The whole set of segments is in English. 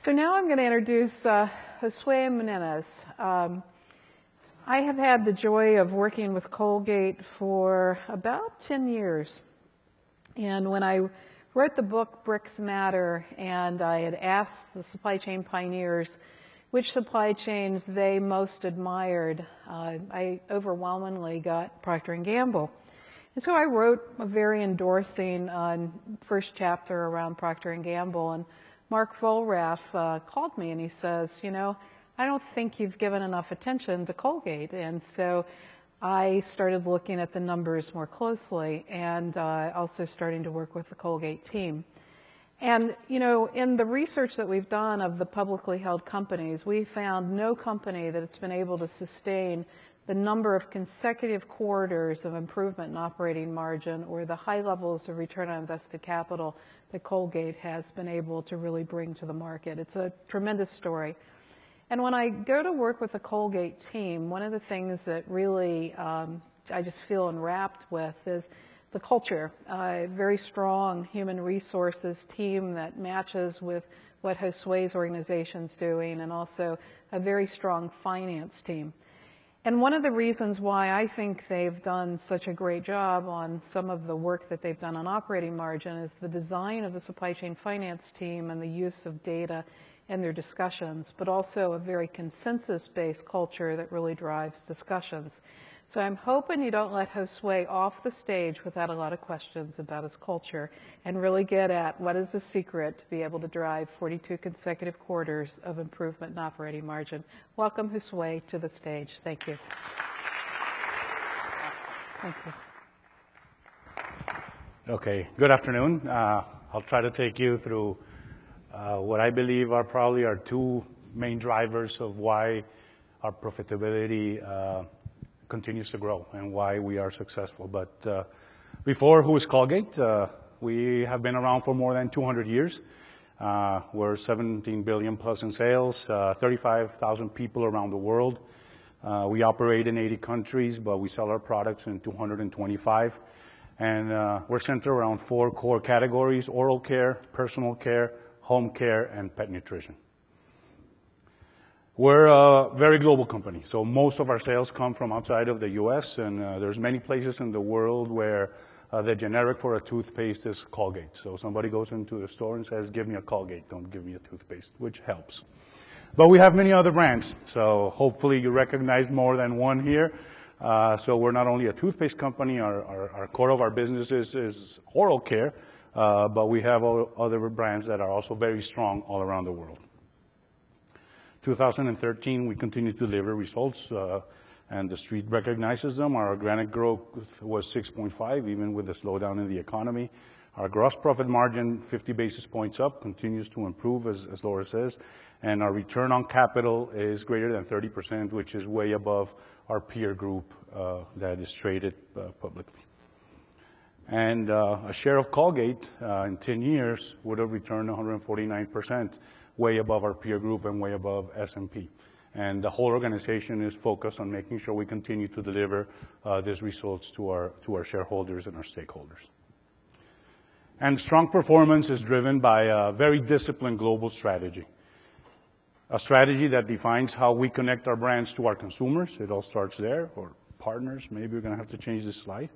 So now I'm going to introduce Josué Muñoz. I have had the joy of working with Colgate for about 10 years. And when I wrote the book Bricks Matter, and I had asked the supply chain pioneers which supply chains they most admired, I overwhelmingly got Procter & Gamble. And so I wrote a very endorsing first chapter around Procter & Gamble, and Mark Vollraff called me and he says, you know, I don't think you've given enough attention to Colgate. And so I started looking at the numbers more closely and also starting to work with the Colgate team. And, you know, in the research that we've done of the publicly held companies, we found no company that's been able to sustain the number of consecutive quarters of improvement in operating margin or the high levels of return on invested capital that Colgate has been able to really bring to the market. It's a tremendous story. And when I go to work with the Colgate team, one of the things that really I just feel enwrapped with is the culture. A very strong human resources team that matches with what Josué's organization's doing, and also a very strong finance team. And one of the reasons why I think they've done such a great job on some of the work that they've done on operating margin is the design of the supply chain finance team and the use of data in their discussions, but also a very consensus-based culture that really drives discussions. So I'm hoping you don't let Josué off the stage without a lot of questions about his culture and really get at what is the secret to be able to drive 42 consecutive quarters of improvement in operating margin. Welcome, Josué, to the stage. Thank you. Thank you. Okay, good afternoon. I'll try to take you through what I believe are probably our two main drivers of why our profitability continues to grow and why we are successful. But before, who is Colgate? We have been around for more than 200 years. We're 17 billion plus in sales, 35,000 people around the world. We operate in 80 countries, but we sell our products in 225. And we're centered around 4 core categories: oral care, personal care, home care, and pet nutrition. We're a very global company, so most of our sales come from outside of the U.S., and there's many places in the world where the generic for a toothpaste is Colgate. So somebody goes into the store and says, give me a Colgate, don't give me a toothpaste, which helps. But we have many other brands, so hopefully you recognize more than one here. So we're not only a toothpaste company, our core of our business is oral care, but we have other brands that are also very strong all around the world. 2013, we continued to deliver results, and the street recognizes them. Our organic growth was 6.5, even with the slowdown in the economy. Our gross profit margin, 50 basis points up, continues to improve, as Laura says, and our return on capital is greater than 30%, which is way above our peer group that is traded publicly. And a share of Colgate in 10 years would have returned 149%, way above our peer group and way above S&P. And the whole organization is focused on making sure we continue to deliver these results to our shareholders and our stakeholders. And strong performance is driven by a very disciplined global strategy. A strategy that defines how we connect our brands to our consumers. It all starts there, or partners. Maybe we're going to have to change this slide.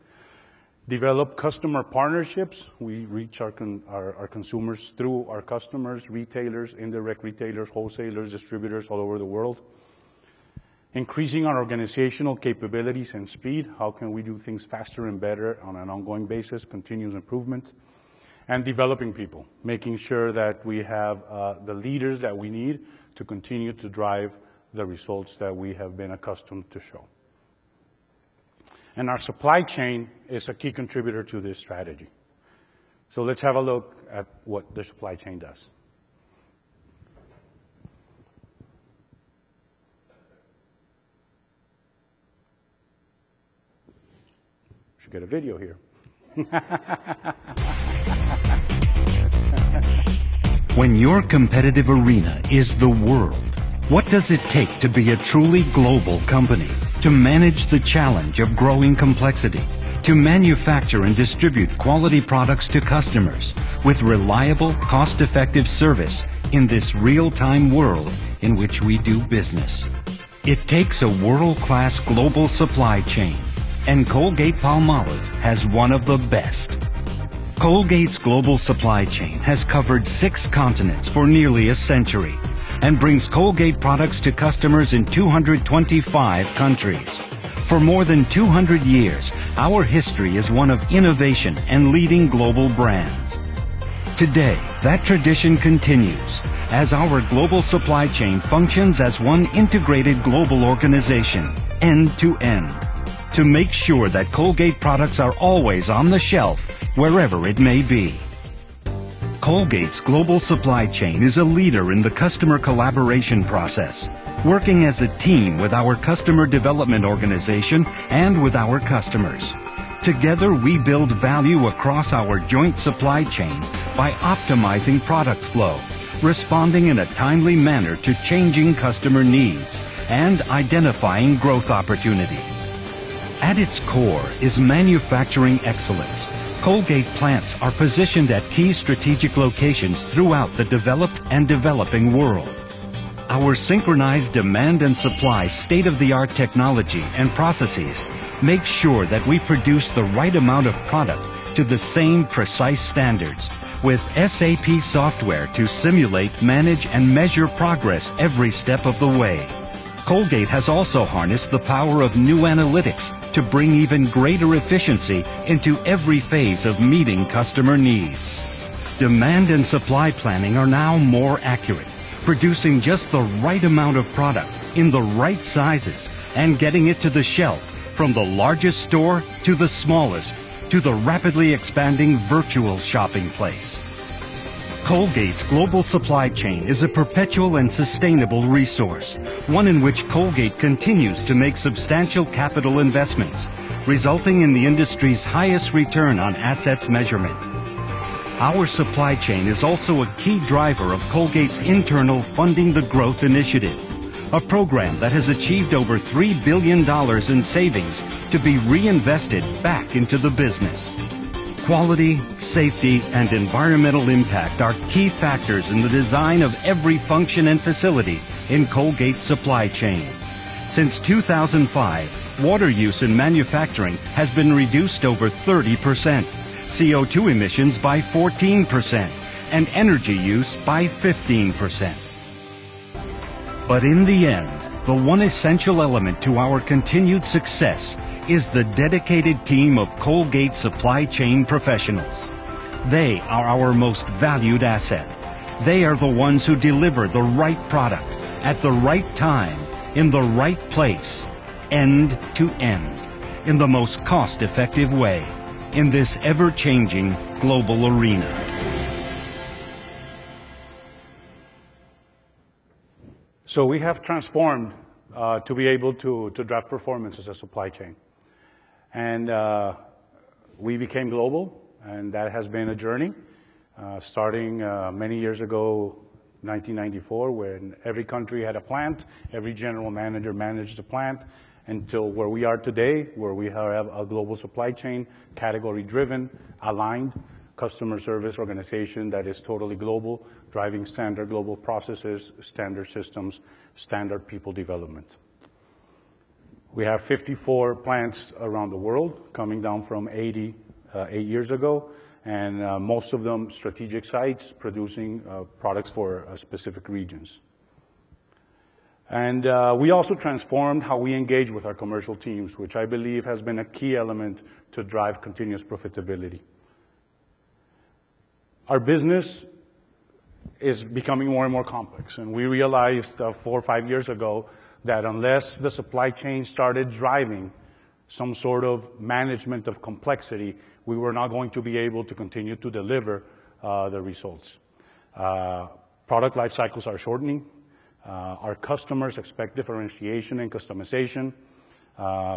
Develop customer partnerships. We reach our consumers through our customers, retailers, indirect retailers, wholesalers, distributors all over the world. Increasing our organizational capabilities and speed. How can we do things faster and better on an ongoing basis? Continuous improvement. And developing people. Making sure that we have the leaders that we need to continue to drive the results that we have been accustomed to show. And our supply chain is a key contributor to this strategy. So let's have a look at what the supply chain does. Should get a video here. When your competitive arena is the world, what does it take to be a truly global company? To manage the challenge of growing complexity, to manufacture and distribute quality products to customers with reliable, cost-effective service in this real-time world in which we do business. It takes a world-class global supply chain, and Colgate Palmolive has one of the best. Colgate's global supply chain has covered 6 continents for nearly a century and brings Colgate products to customers in 225 countries. For more than 200 years, our history is one of innovation and leading global brands. Today, that tradition continues as our global supply chain functions as one integrated global organization, end to end, to make sure that Colgate products are always on the shelf, wherever it may be. Colgate's global supply chain is a leader in the customer collaboration process, working as a team with our customer development organization and with our customers. Together, we build value across our joint supply chain by optimizing product flow, responding in a timely manner to changing customer needs, and identifying growth opportunities. At its core is manufacturing excellence. Colgate plants are positioned at key strategic locations throughout the developed and developing world. Our synchronized demand and supply state-of-the-art technology and processes make sure that we produce the right amount of product to the same precise standards, with SAP software to simulate, manage, and measure progress every step of the way. Colgate has also harnessed the power of new analytics to bring even greater efficiency into every phase of meeting customer needs. Demand and supply planning are now more accurate, producing just the right amount of product in the right sizes and getting it to the shelf from the largest store to the smallest to the rapidly expanding virtual shopping place. Colgate's global supply chain is a perpetual and sustainable resource, one in which Colgate continues to make substantial capital investments, resulting in the industry's highest return on assets measurement. Our supply chain is also a key driver of Colgate's internal Funding the Growth initiative, a program that has achieved over $3 billion in savings to be reinvested back into the business. Quality, safety, and environmental impact are key factors in the design of every function and facility in Colgate's supply chain. Since 2005, water use in manufacturing has been reduced over 30%, CO2 emissions by 14%, and energy use by 15%. But in the end, the one essential element to our continued success is the dedicated team of Colgate supply chain professionals. They are our most valued asset. They are the ones who deliver the right product at the right time, in the right place, end to end, in the most cost-effective way, in this ever-changing global arena. So we have transformed to be able to drive performance as a supply chain. And we became global, and that has been a journey, starting many years ago, 1994, when every country had a plant, every general manager managed a plant, until where we are today, where we have a global supply chain, category-driven, aligned, customer service organization that is totally global, driving standard global processes, standard systems, standard people development. We have 54 plants around the world, coming down from 80 8 years ago, and most of them strategic sites producing products for specific regions. And we also transformed how we engage with our commercial teams, which I believe has been a key element to drive continuous profitability. Our business is becoming more and more complex, and we realized 4 or 5 years ago that unless the supply chain started driving some sort of management of complexity, we were not going to be able to continue to deliver the results. Product life cycles are shortening. Our customers expect differentiation and customization,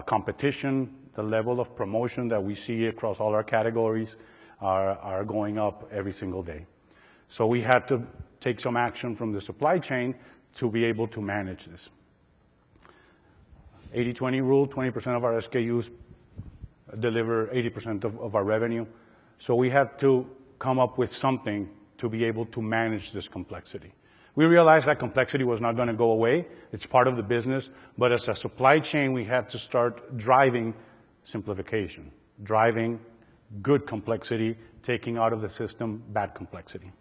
competition, the level of promotion that we see across all our categories are going up every single day. So we had to take some action from the supply chain to be able to manage this. 80-20 rule, 20% of our SKUs deliver 80% of our revenue. So we had to come up with something to be able to manage this complexity. We realized that complexity was not going to go away. It's part of the business. But as a supply chain, we had to start driving simplification, driving good complexity, taking out of the system bad complexity.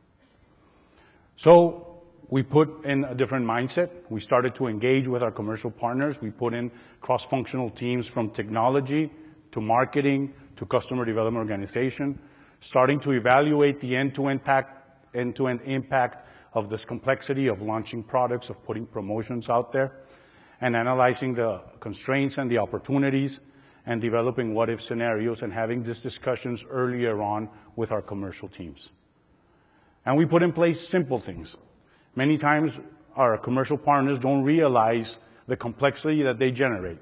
So we put in a different mindset. We started to engage with our commercial partners. We put in cross-functional teams from technology to marketing to customer development organization, starting to evaluate the end-to-end impact of this complexity of launching products, of putting promotions out there, and analyzing the constraints and the opportunities, and developing what-if scenarios, and having these discussions earlier on with our commercial teams. And we put in place simple things. Many times, our commercial partners don't realize the complexity that they generate.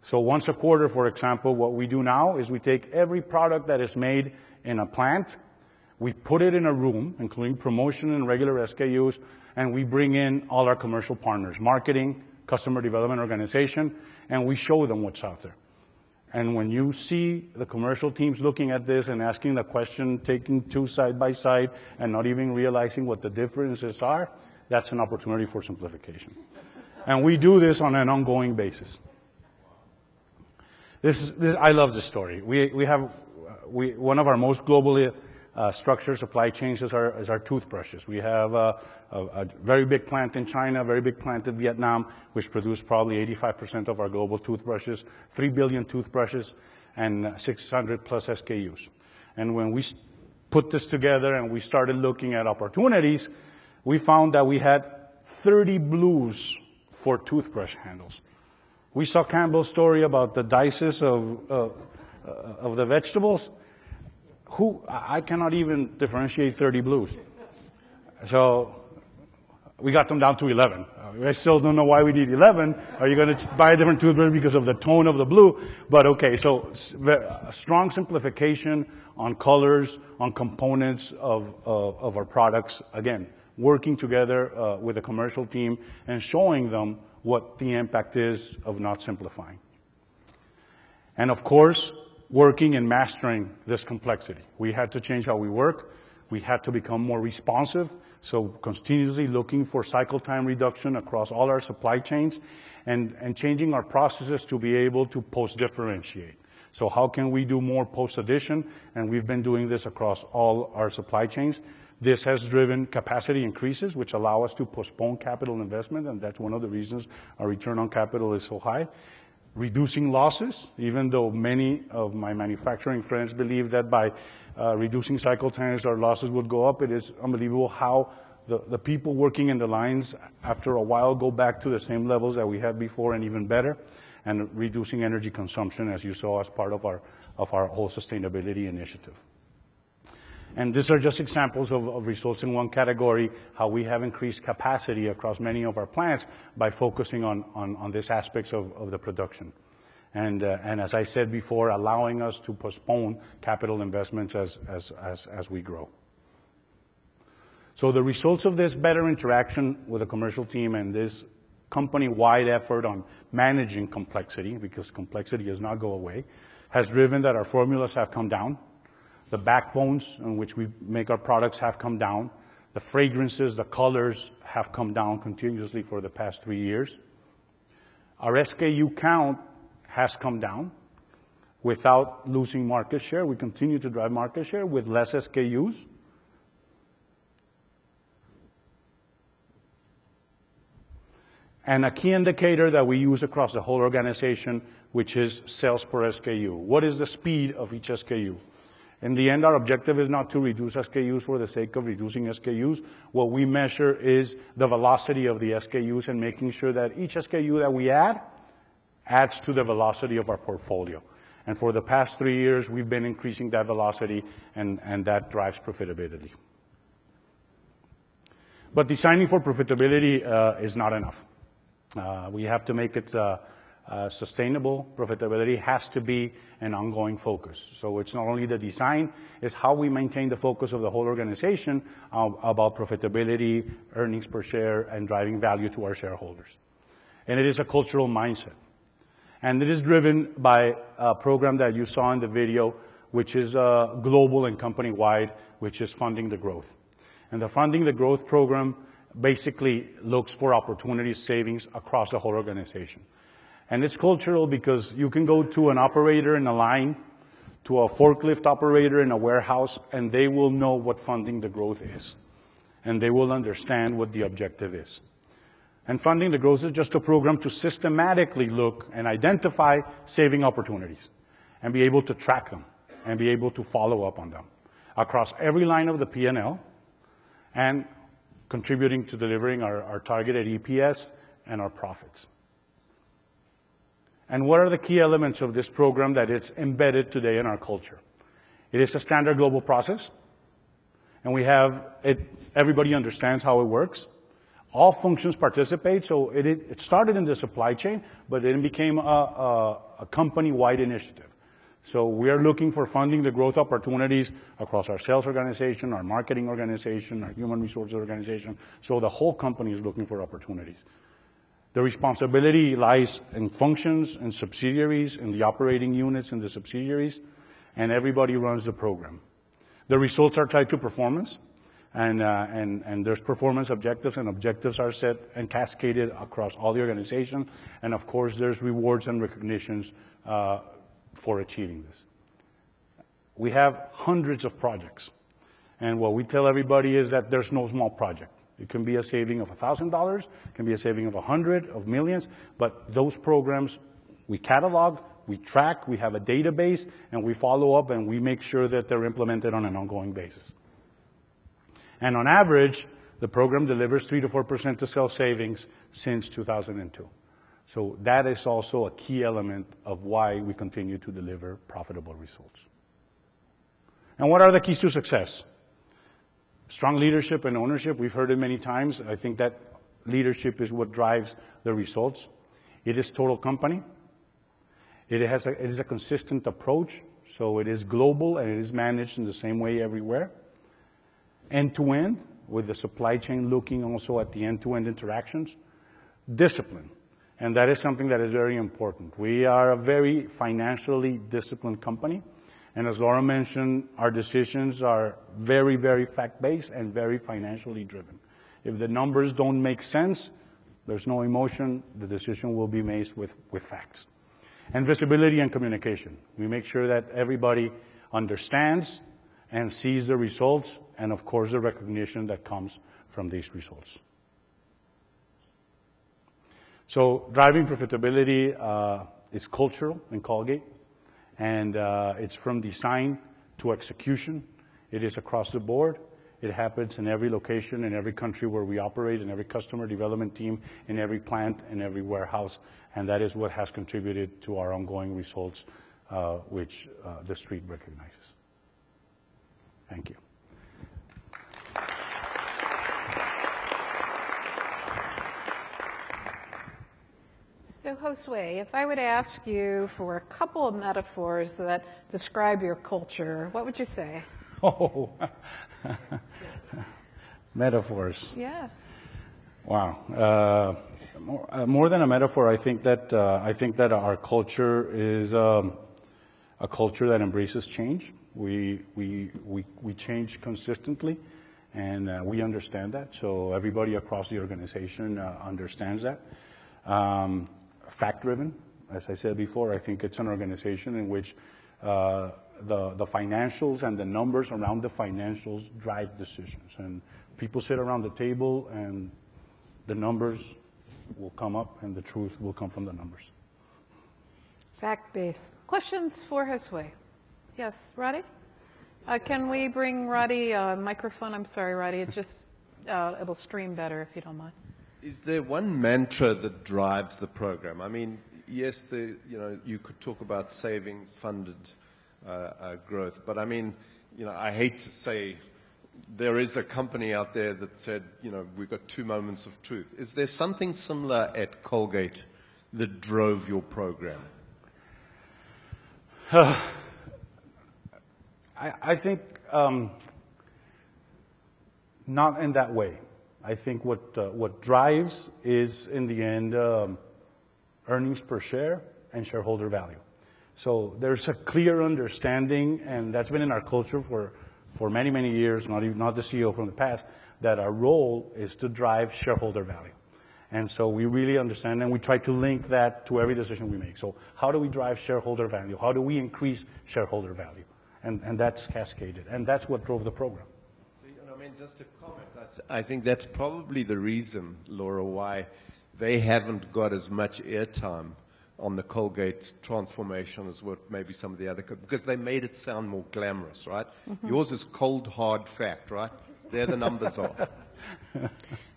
So once a quarter, for example, what we do now is we take every product that is made in a plant, we put it in a room, including promotion and regular SKUs, and we bring in all our commercial partners, marketing, customer development organization, and we show them what's out there. And when you see the commercial teams looking at this and asking the question, taking two side by side, and not even realizing what the differences are, that's an opportunity for simplification. And we do this on an ongoing basis. I love this story. One of our most globally structured supply chains is our toothbrushes. We have a very big plant in China, a very big plant in Vietnam, which produce probably 85% of our global toothbrushes, 3 billion toothbrushes, and 600 plus SKUs. And when we put this together and we started looking at opportunities, we found that we had 30 blues for toothbrush handles. We saw Campbell's story about the dices of the vegetables. I cannot even differentiate 30 blues. So we got them down to 11. I still don't know why we need 11. Are you going to buy a different toothbrush because of the tone of the blue? But okay, so strong simplification on colors, on components of our products. Again, working together with the commercial team and showing them what the impact is of not simplifying. And of course, working and mastering this complexity. We had to change how we work. We had to become more responsive, so continuously looking for cycle time reduction across all our supply chains and changing our processes to be able to post-differentiate. So how can we do more post-addition? And we've been doing this across all our supply chains. This has driven capacity increases, which allow us to postpone capital investment, and that's one of the reasons our return on capital is so high. Reducing losses, even though many of my manufacturing friends believe that by reducing cycle times our losses would go up. It is unbelievable how the people working in the lines after a while go back to the same levels that we had before and even better, and reducing energy consumption, as you saw, as part of our whole sustainability initiative. And these are just examples of results in one category, how we have increased capacity across many of our plants by focusing on these aspects of the production. And as I said before, allowing us to postpone capital investments as we grow. So the results of this better interaction with the commercial team and this company-wide effort on managing complexity, because complexity does not go away, has driven that our formulas have come down. The backbones on which we make our products have come down. The fragrances, the colors have come down continuously for the past 3 years. Our SKU count has come down without losing market share. We continue to drive market share with less SKUs. And a key indicator that we use across the whole organization, which is sales per SKU. What is the speed of each SKU? In the end, our objective is not to reduce SKUs for the sake of reducing SKUs. What we measure is the velocity of the SKUs and making sure that each SKU that we add adds to the velocity of our portfolio. And for the past 3 years, we've been increasing that velocity, and that drives profitability. But designing for profitability is not enough. We have to make it sustainable. Profitability has to be an ongoing focus. So it's not only the design, it's how we maintain the focus of the whole organization about profitability, earnings per share, and driving value to our shareholders. And it is a cultural mindset. And it is driven by a program that you saw in the video, which is global and company-wide, which is Funding the Growth. And the Funding the Growth program basically looks for opportunity savings across the whole organization. And it's cultural because you can go to an operator in a line, to a forklift operator in a warehouse, and they will know what Funding the Growth is. And they will understand what the objective is. And Funding the Growth is just a program to systematically look and identify saving opportunities and be able to track them and be able to follow up on them across every line of the P&L and contributing to delivering our targeted EPS and our profits. And what are the key elements of this program that it's embedded today in our culture? It is a standard global process, and we have it, everybody understands how it works. All functions participate, so it started in the supply chain, but it became a company-wide initiative. So we are looking for Funding the Growth opportunities across our sales organization, our marketing organization, our human resources organization, so the whole company is looking for opportunities. The responsibility lies in functions and subsidiaries, in the operating units and the subsidiaries, and everybody runs the program. The results are tied to performance, and there's performance objectives, and objectives are set and cascaded across all the organization, and of course there's rewards and recognitions for achieving this. We have hundreds of projects, and what we tell everybody is that there's no small project. It can be a saving of $1,000, it can be a saving of 100, of millions, but those programs we catalog, we track, we have a database, and we follow up and we make sure that they're implemented on an ongoing basis. And on average, the program delivers 3 to 4% to sales savings since 2002. So that is also a key element of why we continue to deliver profitable results. And what are the keys to success? Strong leadership and ownership. We've heard it many times. I think that leadership is what drives the results. It is total company. It is a consistent approach, so it is global and it is managed in the same way everywhere. End-to-end, with the supply chain looking also at the end-to-end interactions. Discipline, and that is something that is very important. We are a very financially disciplined company, and as Laura mentioned, our decisions are very, very fact-based and very financially driven. If the numbers don't make sense, there's no emotion, the decision will be made with facts. And visibility and communication. We make sure that everybody understands and sees the results, and of course the recognition that comes from these results. So driving profitability is cultural in Colgate, and it's from design to execution. It is across the board. It happens in every location, in every country where we operate, in every customer development team, in every plant, in every warehouse, and that is what has contributed to our ongoing results, which the street recognizes. Thank you. So, Josué, if I would ask you for a couple of metaphors that describe your culture, what would you say? Oh, metaphors. Yeah. Wow. More than a metaphor, I think that our culture is a culture that embraces change. We change consistently, and we understand that. So everybody across the organization understands that. Fact-driven, as I said before, I think it's an organization in which the financials and the numbers around the financials drive decisions. And people sit around the table, and the numbers will come up, and the truth will come from the numbers. Fact-based. Questions for Josué? Yes, Roddy? Can we bring Roddy a microphone? I'm sorry, Roddy. It just it'll stream better if you don't mind. Is there one mantra that drives the program? I mean, yes, you could talk about savings, funded growth, but I mean, I hate to say there is a company out there that said, we've got 2 moments of truth. Is there something similar at Colgate that drove your program? I think not in that way. I think what drives is, in the end, earnings per share and shareholder value. So there's a clear understanding, and that's been in our culture for many, many years, not the CEO from the past, that our role is to drive shareholder value. And so we really understand, and we try to link that to every decision we make. So how do we drive shareholder value? How do we increase shareholder value? And that's cascaded, and that's what drove the program. So, I mean, just to comment, I think that's probably the reason, Laura, why they haven't got as much airtime on the Colgate transformation as what maybe some of the other, because they made it sound more glamorous, right? Mm-hmm. Yours is cold, hard fact, right? There the numbers are.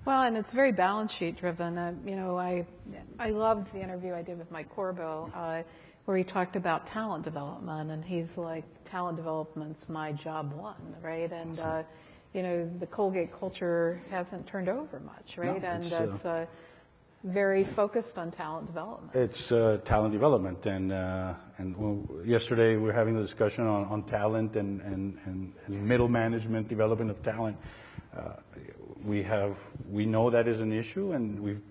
Well, and it's very balance sheet driven. I loved the interview I did with Mike Corbo, where he talked about talent development, and he's like, talent development's my job one, right? And, the Colgate culture hasn't turned over much, right? No, and it's very focused on talent development. It's talent development, and yesterday we were having a discussion on talent and middle management, development of talent. We know that is an issue, and we've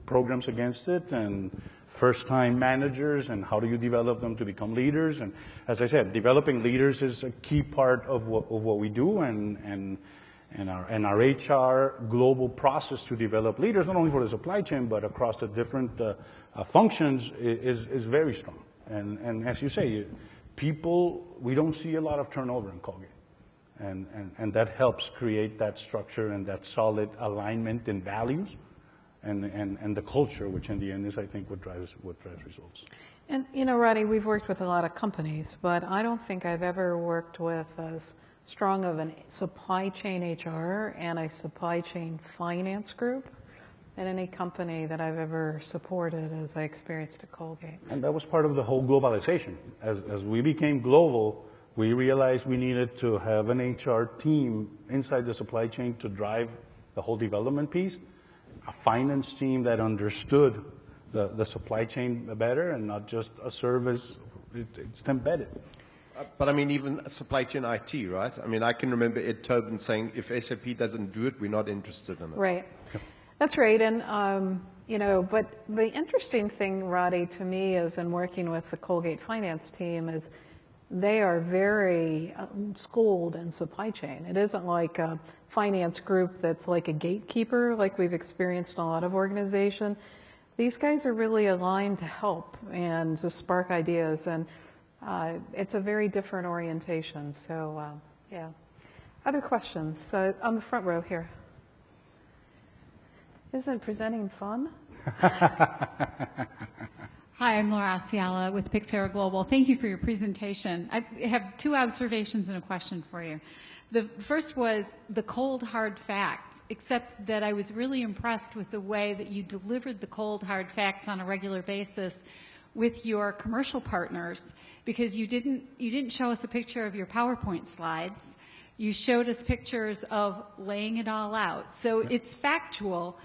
programs against it, and first-time managers, and how do you develop them to become leaders? And as I said, developing leaders is a key part of what we do, and our HR global process to develop leaders, not only for the supply chain but across the different functions, is very strong. And as you say, we don't see a lot of turnover in Colgate. And that helps create that structure and that solid alignment in values and the culture, which in the end is, I think, what drives results. And, Roddy, we've worked with a lot of companies, but I don't think I've ever worked with as strong of a supply chain HR and a supply chain finance group in any company that I've ever supported as I experienced at Colgate. And that was part of the whole globalization. As we became global, we realized we needed to have an HR team inside the supply chain to drive the whole development piece, a finance team that understood the supply chain better and not just a service. It's embedded. But I mean, even supply chain IT, right? I mean, I can remember Ed Tobin saying, if SAP doesn't do it, we're not interested in it. Right. That's right. And, but the interesting thing, Roddy, to me is in working with the Colgate finance team is they are very schooled in supply chain. It isn't like a finance group that's like a gatekeeper like we've experienced in a lot of organizations. These guys are really aligned to help and to spark ideas, and it's a very different orientation. So, yeah. Other questions? On the front row here. Isn't presenting fun? Hi, I'm Laura Asiala with Pixera Global. Thank you for your presentation. I have two observations and a question for you. The first was the cold, hard facts, except that I was really impressed with the way that you delivered the cold, hard facts on a regular basis with your commercial partners, because you didn't show us a picture of your PowerPoint slides. You showed us pictures of laying it all out. So it's factual,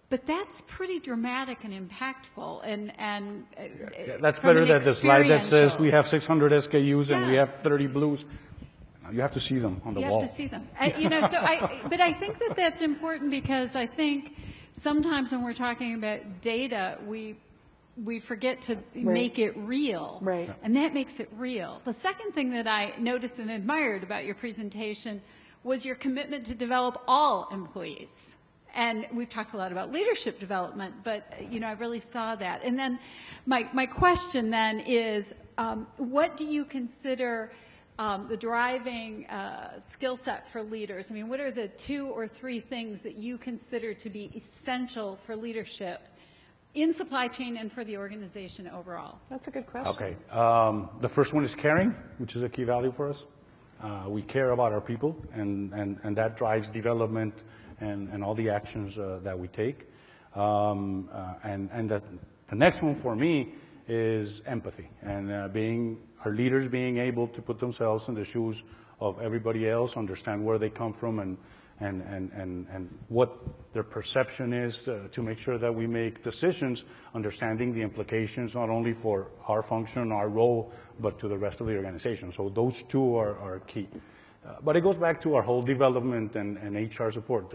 but that's pretty dramatic and impactful. And that's better than the slide that says we have 600 SKUs and we have 30 blues. You have to see them on the wall. You have to see them. But I think that that's important, because I think sometimes when we're talking about data, we forget to make it real. Right. And that makes it real. The second thing that I noticed and admired about your presentation was your commitment to develop all employees. And we've talked a lot about leadership development, but, I really saw that. And then my question then is, what do you consider the driving skill set for leaders? I mean, what are the 2 or 3 things that you consider to be essential for leadership in supply chain and for the organization overall? That's a good question. Okay. The first one is caring, which is a key value for us. We care about our people, and that drives development and all the actions that we take. And the next one for me is empathy, and our leaders being able to put themselves in the shoes of everybody else, understand where they come from, and what their perception is, to make sure that we make decisions understanding the implications not only for our function, our role, but to the rest of the organization. So those two are key. But it goes back to our whole development and HR support.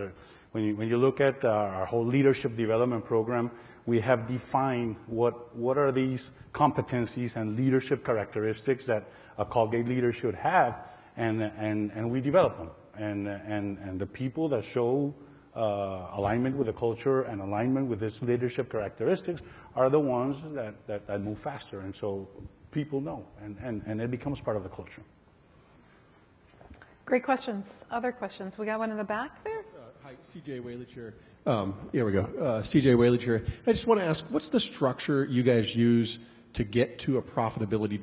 When you look at our whole leadership development program, we have defined what are these competencies and leadership characteristics that a Colgate leader should have, and we develop them. And the people that show alignment with the culture and alignment with these leadership characteristics are the ones that move faster. And so people know, and it becomes part of the culture. Great questions. Other questions? We got one in the back there? Hi, C.J. Whaley here. Here we go. C.J. Whaley here. I just want to ask, what's the structure you guys use to get to a profitability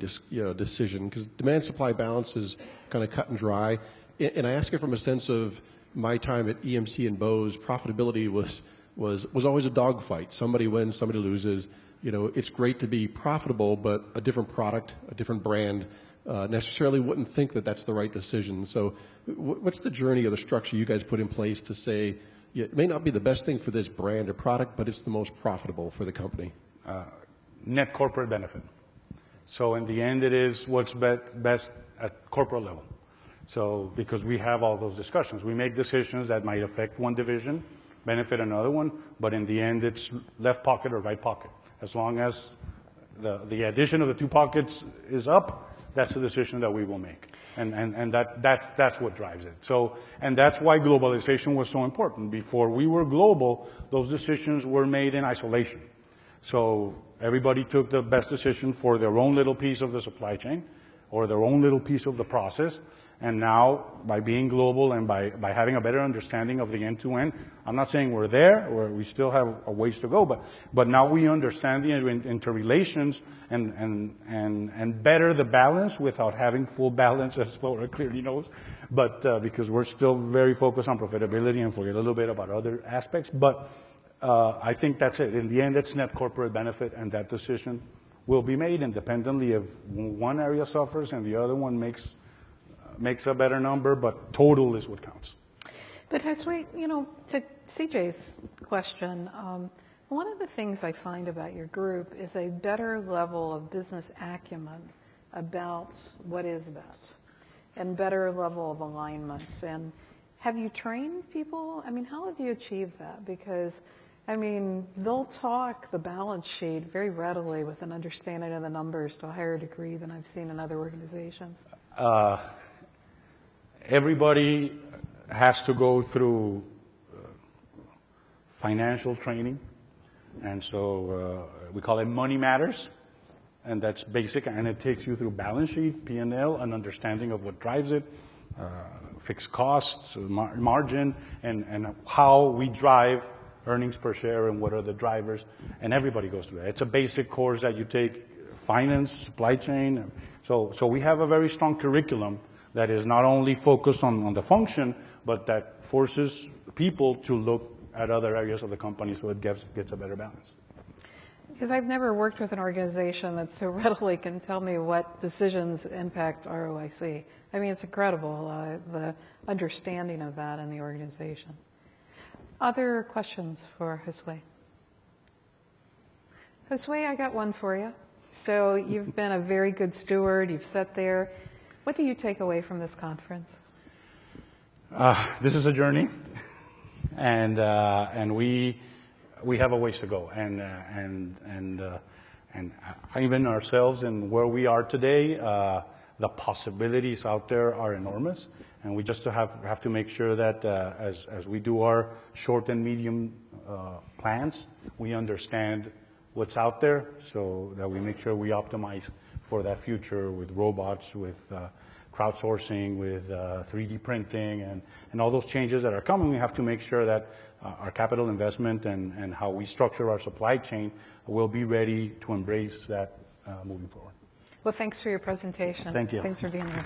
decision? Because demand-supply balance is kind of cut and dry. And I ask it from a sense of my time at EMC and Bose, profitability was always a dogfight. Somebody wins, somebody loses. You know, it's great to be profitable, but a different product, a different brand, necessarily wouldn't think that that's the right decision. So what's the journey or the structure you guys put in place to say, it may not be the best thing for this brand or product, but it's the most profitable for the company? Net corporate benefit. So in the end, it is what's best at corporate level. So because we have all those discussions, we make decisions that might affect one division, benefit another one, but in the end, it's left pocket or right pocket. As long as the addition of the two pockets is up, that's the decision that we will make. And that's what drives it. So, and that's why globalization was so important. Before we were global, those decisions were made in isolation. So everybody took the best decision for their own little piece of the supply chain or their own little piece of the process. And now, by being global and by having a better understanding of the end-to-end, I'm not saying we're there, or we still have a ways to go, but now we understand the interrelations and better the balance without having full balance, as Laura clearly knows. But because we're still very focused on profitability and forget a little bit about other aspects. But I think that's it. In the end, it's net corporate benefit, and that decision will be made independently if one area suffers and the other one makes a better number, but total is what counts. But Josué, you know, to CJ's question, one of the things I find about your group is a better level of business acumen about what is that, and better level of alignments. And have you trained people? I mean, how have you achieved that? Because, I mean, they'll talk the balance sheet very readily with an understanding of the numbers to a higher degree than I've seen in other organizations. Everybody has to go through financial training, and so we call it Money Matters, and that's basic, and it takes you through balance sheet, P&L, an understanding of what drives it, fixed costs, margin, and how we drive earnings per share and what are the drivers, and everybody goes through that. It's a basic course that you take, finance, supply chain. So we have a very strong curriculum that is not only focused on the function, but that forces people to look at other areas of the company so it gets a better balance. Because I've never worked with an organization that so readily can tell me what decisions impact ROIC. I mean, it's incredible, the understanding of that in the organization. Other questions for Josué? Josué, I got one for you. So you've been a very good steward. You've sat there. What do you take away from this conference? This is a journey, and we have a ways to go, and even ourselves and where we are today, the possibilities out there are enormous, and we just have to make sure that as we do our short and medium plans, we understand what's out there, so that we make sure we optimize for that future with robots, with crowdsourcing, with 3D printing, and all those changes that are coming. We have to make sure that our capital investment and how we structure our supply chain will be ready to embrace that moving forward. Well, thanks for your presentation. Thank you. Thanks for being here.